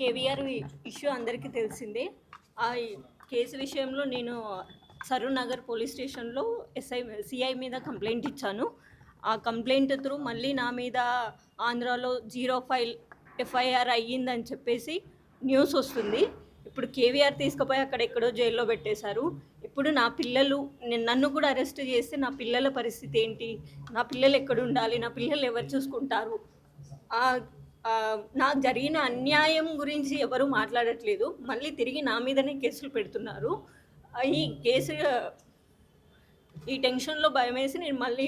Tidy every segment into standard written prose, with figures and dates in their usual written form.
KVR issue అందరికీ తెలిసిందే. ఆ కేసు విషయంలో నేను సరూర్ నగర్ పోలీస్ స్టేషన్‌లో సీఐ మీద కంప్లెయింట్ ఇచ్చాను. ఆ కంప్లెయింట్ త్రూ మళ్ళీ నా మీద ఆంధ్రాలో జీరో ఫైల్ ఎఫ్ఐఆర్ అయ్యిందని చెప్పేసి న్యూస్ వస్తుంది. ఇప్పుడు కేవీఆర్ తీసుకుపోయి అక్కడ ఎక్కడో జైల్లో పెట్టేశారు. ఇప్పుడు నా పిల్లలు నన్ను కూడా అరెస్ట్ చేస్తే నా పిల్లల పరిస్థితి ఏంటి? నా పిల్లలు ఎక్కడుండాలి? నా పిల్లలు ఎవరు చూసుకుంటారు? నాకు జరిగిన అన్యాయం గురించి ఎవరు మాట్లాడట్లేదు. మళ్ళీ తిరిగి నా మీదనే కేసులు పెడుతున్నారు. ఈ కేసు ఈ టెన్షన్‌లో భయమేసి నేను మళ్ళీ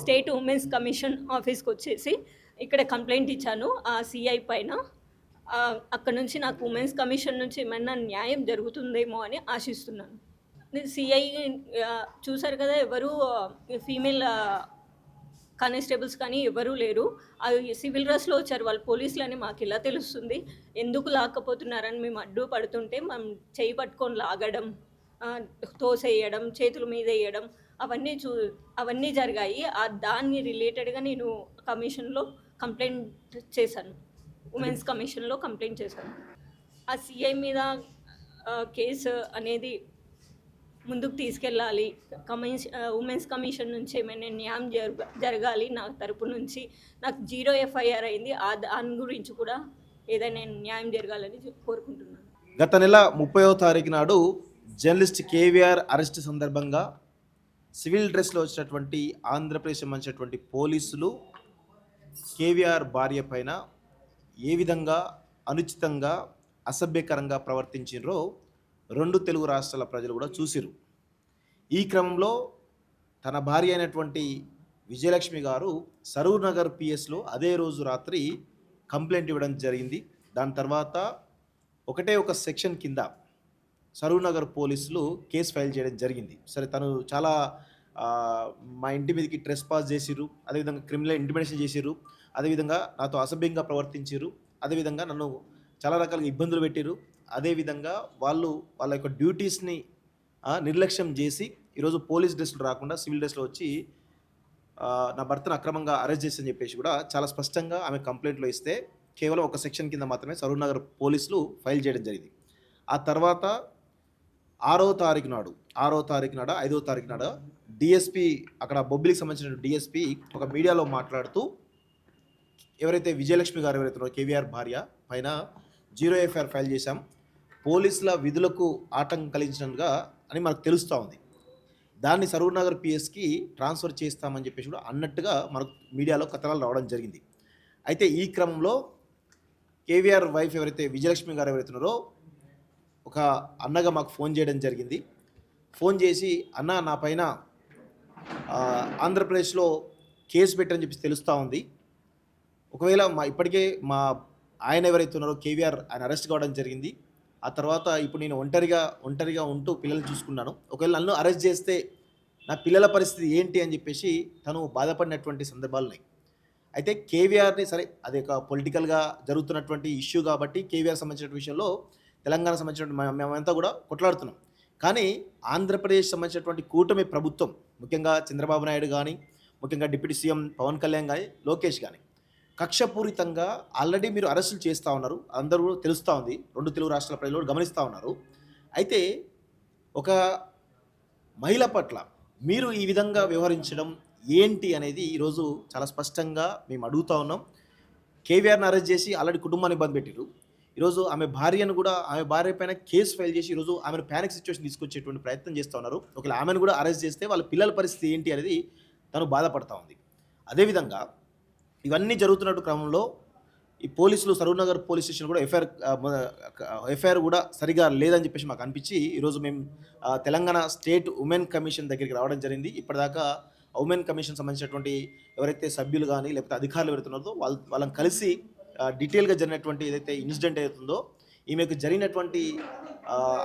స్టేట్ ఉమెన్స్ కమిషన్ ఆఫీస్‌కి వచ్చేసి ఇక్కడ కంప్లెయింట్ ఇచ్చాను ఆ సీఐ పైన. అక్కడ నుంచి నాకు ఉమెన్స్ కమిషన్ నుంచి ఏమైనా న్యాయం జరుగుతుందేమో అని ఆశిస్తున్నాను. సీఐ చూసారు కదా, ఎవరు ఫీమేల్ కానిస్టేబుల్స్ కానీ ఎవరూ లేరు. అవి సివిల్ డ్రెస్లో వచ్చారు. వాళ్ళు పోలీసులని మాకు ఇలా తెలుస్తుంది. ఎందుకు లాక్కపోతున్నారని మేము అడ్డు పడుతుంటే మనం చేయి పట్టుకొని లాగడం, తోసేయడం, చేతుల మీద వేయడం అవన్నీ జరిగాయి. దాన్ని రిలేటెడ్గా నేను కమిషన్లో కంప్లైంట్ చేశాను. ఉమెన్స్ కమిషన్లో కంప్లైంట్ చేశాను. ఆ సీఐ మీద కేసు అనేది ముందుకు తీసుకెళ్ళాలి. ఉమెన్స్ కమిషన్ నుంచి ఏమైనా న్యాయం జరగాలి నా తరపు నుంచి. నాకు జీరో ఎఫ్ఐఆర్ అయింది. దాని గురించి కూడా ఏదైనా న్యాయం జరగాలని కోరుకుంటున్నాను. గత నెల 30వ తారీఖు నాడు జర్నలిస్ట్ కేవీఆర్ అరెస్ట్ సందర్భంగా సివిల్ డ్రెస్లో వచ్చినటువంటి ఆంధ్రప్రదేశ్ సంబంధించినటువంటి పోలీసులు కేవీఆర్ భార్య పైన ఏ విధంగా అనుచితంగా అసభ్యకరంగా ప్రవర్తించారో 2 తెలుగు రాష్ట్రాల ప్రజలు కూడా చూసిరు. ఈ క్రమంలో తన భార్య అయినటువంటి విజయలక్ష్మి గారు సరూర్ నగర్ పిఎస్లో అదే రోజు రాత్రి కంప్లైంట్ ఇవ్వడం జరిగింది. దాని తర్వాత ఒక సెక్షన్ కింద సరూర్ నగర్ పోలీసులు కేసు ఫైల్ చేయడం జరిగింది. సరే, తను చాలా మా ఇంటి మీదకి ట్రెస్ పాస్ చేసిర్రు, అదేవిధంగా క్రిమినల్ ఇంటిమిడేషన్ చేసిర్రు, అదేవిధంగా నాతో అసభ్యంగా ప్రవర్తించారు, అదేవిధంగా నన్ను చాలా రకాలుగా ఇబ్బందులు పెట్టారు, అదేవిధంగా వాళ్ళ యొక్క డ్యూటీస్ని నిర్లక్ష్యం చేసి ఈరోజు పోలీస్ డ్రెస్లు రాకుండా సివిల్ డ్రెస్లో వచ్చి నా భర్తను అక్రమంగా అరెస్ట్ చేసి అని చెప్పేసి కూడా చాలా స్పష్టంగా ఆమె కంప్లైంట్లో ఇస్తే కేవలం ఒక సెక్షన్ కింద మాత్రమే సరూర్ నగర్ పోలీసులు ఫైల్ చేయడం జరిగింది. ఆ తర్వాత 6వ తారీఖు నాడు 5వ తారీఖు నాడు డిఎస్పీ, అక్కడ బొబ్బిలికి సంబంధించిన డిఎస్పీ ఒక మీడియాలో మాట్లాడుతూ ఎవరైతే విజయలక్ష్మి గారు ఎవరైతే ఉన్నారో కేవీఆర్ భార్య పైన జీరో ఎఫ్ఐఆర్ ఫైల్ చేశాం, పోలీసుల విధులకు ఆటంకం కలిగించినట్టుగా అని మనకు తెలుస్తూ ఉంది. దాన్ని సరూర్ నగర్ పిఎస్కి ట్రాన్స్ఫర్ చేస్తామని చెప్పేసి కూడా అన్నట్టుగా మనకు మీడియాలో కథనాలు రావడం జరిగింది. అయితే ఈ క్రమంలో కేవీఆర్ వైఫ్ ఎవరైతే విజయలక్ష్మి గారు ఎవరైతే ఉన్నారో ఒక అన్నగా మాకు ఫోన్ చేయడం జరిగింది. ఫోన్ చేసి, అన్న నా పైన ఆంధ్రప్రదేశ్లో కేసు పెట్టని చెప్పి తెలుస్తూ ఉంది, ఒకవేళ ఇప్పటికే మా ఆయన ఎవరైతే ఉన్నారో కేవీఆర్ ఆయన అరెస్ట్ కావడం జరిగింది. ఆ తర్వాత ఇప్పుడు నేను ఒంటరిగా ఉంటూ పిల్లల్ని చూసుకున్నాను, ఒకవేళ నన్ను అరెస్ట్ చేస్తే నా పిల్లల పరిస్థితి ఏంటి అని చెప్పేసి తను బాధపడినటువంటి సందర్భాలు ఉన్నాయి. అయితే కేవీఆర్ని, సరే అది ఒక పొలిటికల్గా జరుగుతున్నటువంటి ఇష్యూ కాబట్టి కేవీఆర్ సంబంధించిన విషయంలో తెలంగాణ సంబంధించిన మేమంతా కూడా కొట్లాడుతున్నాం. కానీ ఆంధ్రప్రదేశ్ సంబంధించినటువంటి కూటమి ప్రభుత్వం, ముఖ్యంగా చంద్రబాబు నాయుడు కానీ, ముఖ్యంగా డిప్యూటీ సీఎం పవన్ కళ్యాణ్ కానీ, లోకేష్ కానీ కక్షపూరితంగా ఆల్రెడీ మీరు అరెస్టులు చేస్తూ ఉన్నారు. అందరూ తెలుస్తూ ఉంది, 2 తెలుగు రాష్ట్రాల ప్రజలు కూడా గమనిస్తూ ఉన్నారు. అయితే ఒక మహిళ పట్ల మీరు ఈ విధంగా వ్యవహరించడం ఏంటి అనేది ఈరోజు చాలా స్పష్టంగా మేము అడుగుతూ ఉన్నాం. కేవీఆర్ని అరెస్ట్ చేసి ఆల్రెడీ కుటుంబాన్ని ఇబ్బంది పెట్టారు. ఈరోజు ఆమె భార్య పైన కేసు ఫైల్ చేసి ఈరోజు ఆమెను ప్యానిక్ సిచ్యువేషన్ తీసుకొచ్చేటువంటి ప్రయత్నం చేస్తూ ఉన్నారు. ఒకవేళ ఆమెను కూడా అరెస్ట్ చేస్తే వాళ్ళ పిల్లల పరిస్థితి ఏంటి అనేది తను బాధపడతా ఉంది. అదేవిధంగా ఇవన్నీ జరుగుతున్నట్టు క్రమంలో ఈ పోలీసులు సరూర్ నగర్ పోలీస్ స్టేషన్ కూడా ఎఫ్ఐఆర్ కూడా సరిగా లేదని చెప్పేసి మాకు అనిపించి ఈరోజు మేము తెలంగాణ స్టేట్ ఉమెన్ కమిషన్ దగ్గరికి రావడం జరిగింది. ఇప్పటిదాకా ఉమెన్ కమిషన్ సంబంధించినటువంటి ఎవరైతే సభ్యులు కానీ లేకపోతే అధికారులు ఎవరుతున్నారో వాళ్ళని కలిసి డీటెయిల్గా జరిగినటువంటి ఏదైతే ఇన్సిడెంట్ అవుతుందో, ఈమెకు జరిగినటువంటి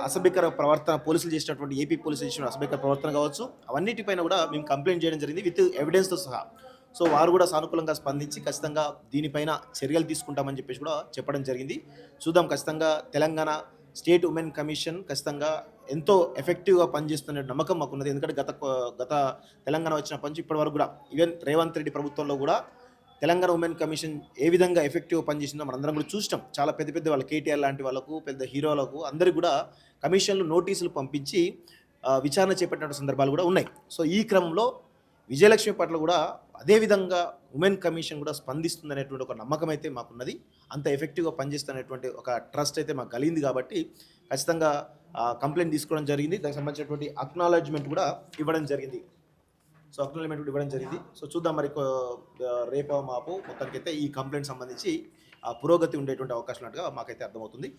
అసభ్యకర ప్రవర్తన, పోలీసులు చేసినటువంటి ఏపీ పోలీసులు చేసిన అసభ్యకర ప్రవర్తన కావచ్చు, అవన్నిటిపైన కూడా మేము కంప్లైంట్ చేయడం జరిగింది విత్ ఎవిడెన్స్తో సహా. సో వారు కూడా సానుకూలంగా స్పందించి ఖచ్చితంగా దీనిపైన చర్యలు తీసుకుంటామని చెప్పేసి కూడా చెప్పడం జరిగింది. చూద్దాం, ఖచ్చితంగా తెలంగాణ స్టేట్ ఉమెన్ కమిషన్ ఖచ్చితంగా ఎంతో ఎఫెక్టివ్గా పనిచేస్తున్న నమ్మకం మాకున్నది. ఎందుకంటే గత తెలంగాణ వచ్చిన నుంచి ఇప్పటి వరకు కూడా ఈవెన్ రేవంత్ రెడ్డి ప్రభుత్వంలో కూడా తెలంగాణ ఉమెన్ కమిషన్ ఏ విధంగా ఎఫెక్టివ్ పనిచేసిందో మనందరం కూడా చూసినాం. చాలా పెద్ద పెద్ద వాళ్ళ కేటీఆర్ లాంటి వాళ్ళకు, పెద్ద హీరోలకు అందరికి కూడా కమిషన్లు నోటీసులు పంపించి విచారణ చేపట్టిన సందర్భాలు కూడా ఉన్నాయి. సో ఈ క్రమంలో విజయలక్ష్మి పట్ల కూడా అదే విధంగా ఉమెన్ కమిషన్ కూడా స్పందిస్తుందనేటువంటి ఒక నమ్మకం అయితే మాకున్నది. అంత ఎఫెక్టివ్గా పనిచేస్తున్నటువంటి ఒక ట్రస్ట్ అయితే మాకు కలిగింది కాబట్టి ఖచ్చితంగా కంప్లైంట్ తీసుకోవడం జరిగింది. దానికి సంబంధించినటువంటి అక్నాలెడ్జ్మెంట్ కూడా ఇవ్వడం జరిగింది. సో అక్నాలెడ్జ్మెంట్ కూడా ఇవ్వడం జరిగింది. సో చూద్దాం మరి రేపో మాపో మొత్తానికైతే ఈ కంప్లైంట్ సంబంధించి పురోగతి ఉండేటువంటి అవకాశం ఉన్నట్టుగా మాకైతే అర్థమవుతుంది.